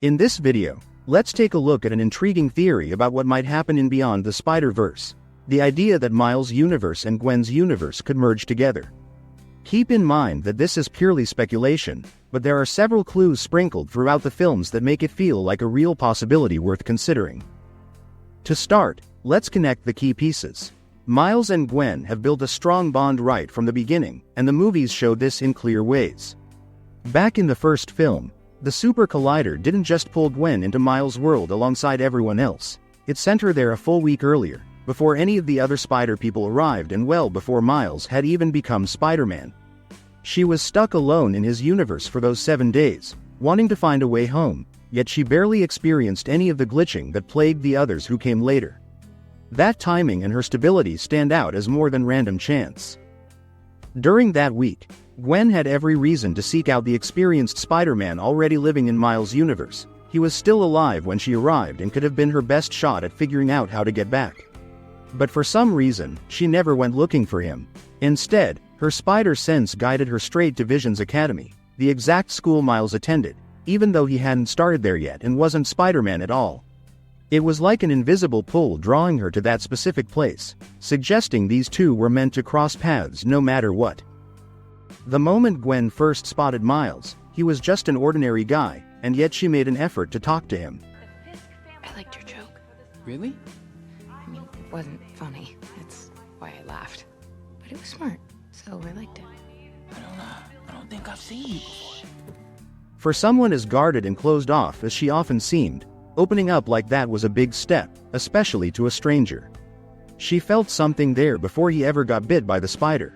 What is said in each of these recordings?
In this video, let's take a look at an intriguing theory about what might happen in Beyond the Spider-Verse. The idea that Miles' universe and Gwen's universe could merge together. Keep in mind that this is purely speculation, but there are several clues sprinkled throughout the films that make it feel like a real possibility worth considering. To start, let's connect the key pieces. Miles and Gwen have built a strong bond right from the beginning, and the movies show this in clear ways. Back in the first film, the Super Collider didn't just pull Gwen into Miles' world alongside everyone else. It sent her there a full week earlier, before any of the other Spider people arrived and well before Miles had even become Spider-Man. She was stuck alone in his universe for those 7 days, wanting to find a way home, yet she barely experienced any of the glitching that plagued the others who came later. That timing and her stability stand out as more than random chance. During that week, Gwen had every reason to seek out the experienced Spider-Man already living in Miles' universe. He was still alive when she arrived and could have been her best shot at figuring out how to get back. But for some reason, she never went looking for him. Instead, her spider sense guided her straight to Vision's Academy, the exact school Miles attended, even though he hadn't started there yet and wasn't Spider-Man at all. It was like an invisible pull drawing her to that specific place, suggesting these two were meant to cross paths no matter what. The moment Gwen first spotted Miles, he was just an ordinary guy, and yet she made an effort to talk to him. I liked your joke. Really? I mean, it wasn't funny. That's why I laughed. But it was smart, so I liked it. I don't think I've seen you before. For someone as guarded and closed off as she often seemed, opening up like that was a big step, especially to a stranger. She felt something there before he ever got bit by the spider.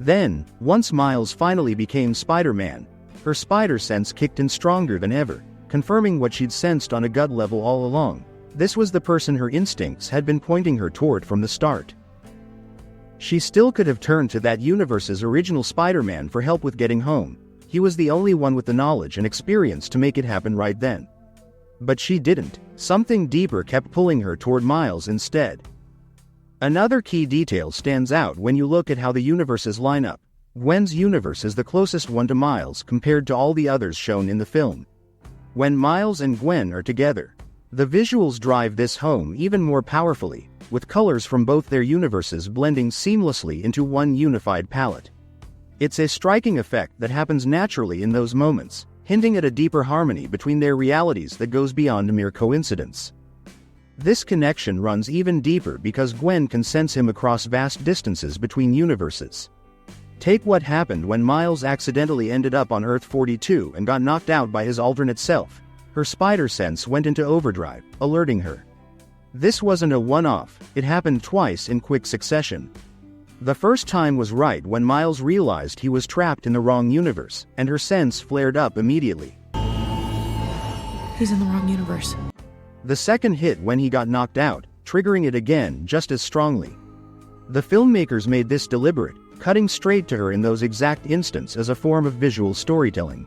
Then, once Miles finally became Spider-Man, her spider sense kicked in stronger than ever, confirming what she'd sensed on a gut level all along. This was the person her instincts had been pointing her toward from the start. She still could have turned to that universe's original Spider-Man for help with getting home. He was the only one with the knowledge and experience to make it happen right then. But she didn't. Something deeper kept pulling her toward Miles instead. Another key detail stands out when you look at how the universes line up. Gwen's universe is the closest one to Miles compared to all the others shown in the film. When Miles and Gwen are together, the visuals drive this home even more powerfully, with colors from both their universes blending seamlessly into one unified palette. It's a striking effect that happens naturally in those moments, hinting at a deeper harmony between their realities that goes beyond a mere coincidence. This connection runs even deeper because Gwen can sense him across vast distances between universes. Take what happened when Miles accidentally ended up on Earth 42 and got knocked out by his alternate self. Her spider sense went into overdrive, alerting her. This wasn't a one-off, it happened twice in quick succession. The first time was right when Miles realized he was trapped in the wrong universe, and her sense flared up immediately. He's in the wrong universe. The second hit when he got knocked out, triggering it again just as strongly. The filmmakers made this deliberate, cutting straight to her in those exact instants as a form of visual storytelling.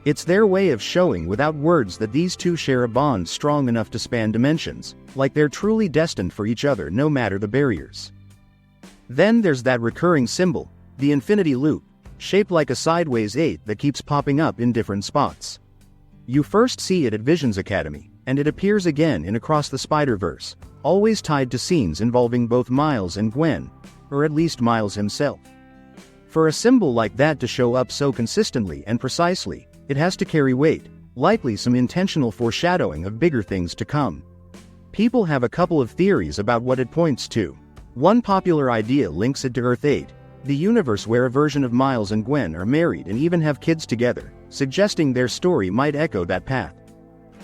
It's their way of showing without words that these two share a bond strong enough to span dimensions, like they're truly destined for each other no matter the barriers. Then there's that recurring symbol, the infinity loop, shaped like a sideways 8 that keeps popping up in different spots. You first see it at Vision's Academy, and it appears again in Across the Spider-Verse, always tied to scenes involving both Miles and Gwen, or at least Miles himself. For a symbol like that to show up so consistently and precisely, it has to carry weight, likely some intentional foreshadowing of bigger things to come. People have a couple of theories about what it points to. One popular idea links it to Earth 8, the universe where a version of Miles and Gwen are married and even have kids together, suggesting their story might echo that path.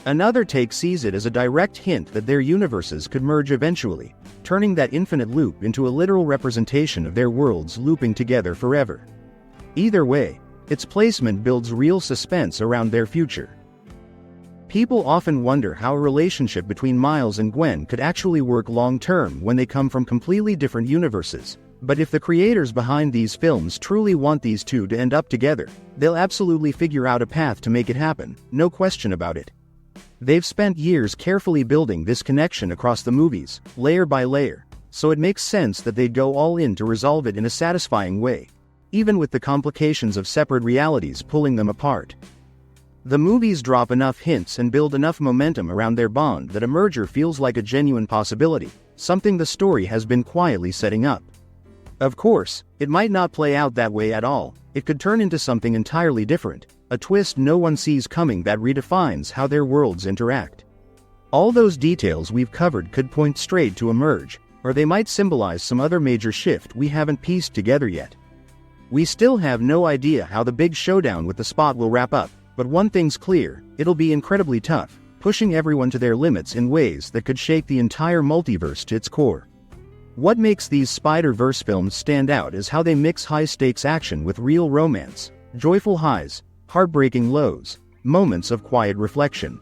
Another take sees it as a direct hint that their universes could merge eventually, turning that infinite loop into a literal representation of their worlds looping together forever. Either way, its placement builds real suspense around their future. People often wonder how a relationship between Miles and Gwen could actually work long-term when they come from completely different universes. But if the creators behind these films truly want these two to end up together, they'll absolutely figure out a path to make it happen, no question about it. They've spent years carefully building this connection across the movies, layer by layer, so it makes sense that they'd go all in to resolve it in a satisfying way, even with the complications of separate realities pulling them apart. The movies drop enough hints and build enough momentum around their bond that a merger feels like a genuine possibility, something the story has been quietly setting up. Of course, it might not play out that way at all. It could turn into something entirely different, a twist no one sees coming that redefines how their worlds interact. All those details we've covered could point straight to a merge, or they might symbolize some other major shift we haven't pieced together yet. We still have no idea how the big showdown with the Spot will wrap up, but one thing's clear: it'll be incredibly tough, pushing everyone to their limits in ways that could shake the entire multiverse to its core. What makes these Spider-Verse films stand out is how they mix high-stakes action with real romance, joyful highs, heartbreaking lows, moments of quiet reflection.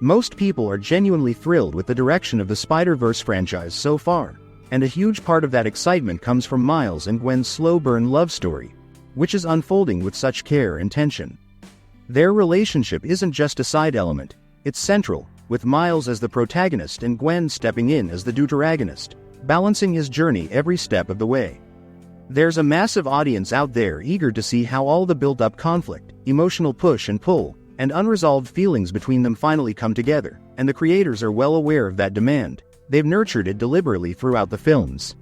Most people are genuinely thrilled with the direction of the Spider-Verse franchise so far, and a huge part of that excitement comes from Miles and Gwen's slow-burn love story, which is unfolding with such care and tension. Their relationship isn't just a side element, it's central, with Miles as the protagonist and Gwen stepping in as the deuteragonist, balancing his journey every step of the way. There's a massive audience out there eager to see how all the built-up conflict, emotional push and pull, and unresolved feelings between them finally come together, and the creators are well aware of that demand. They've nurtured it deliberately throughout the films.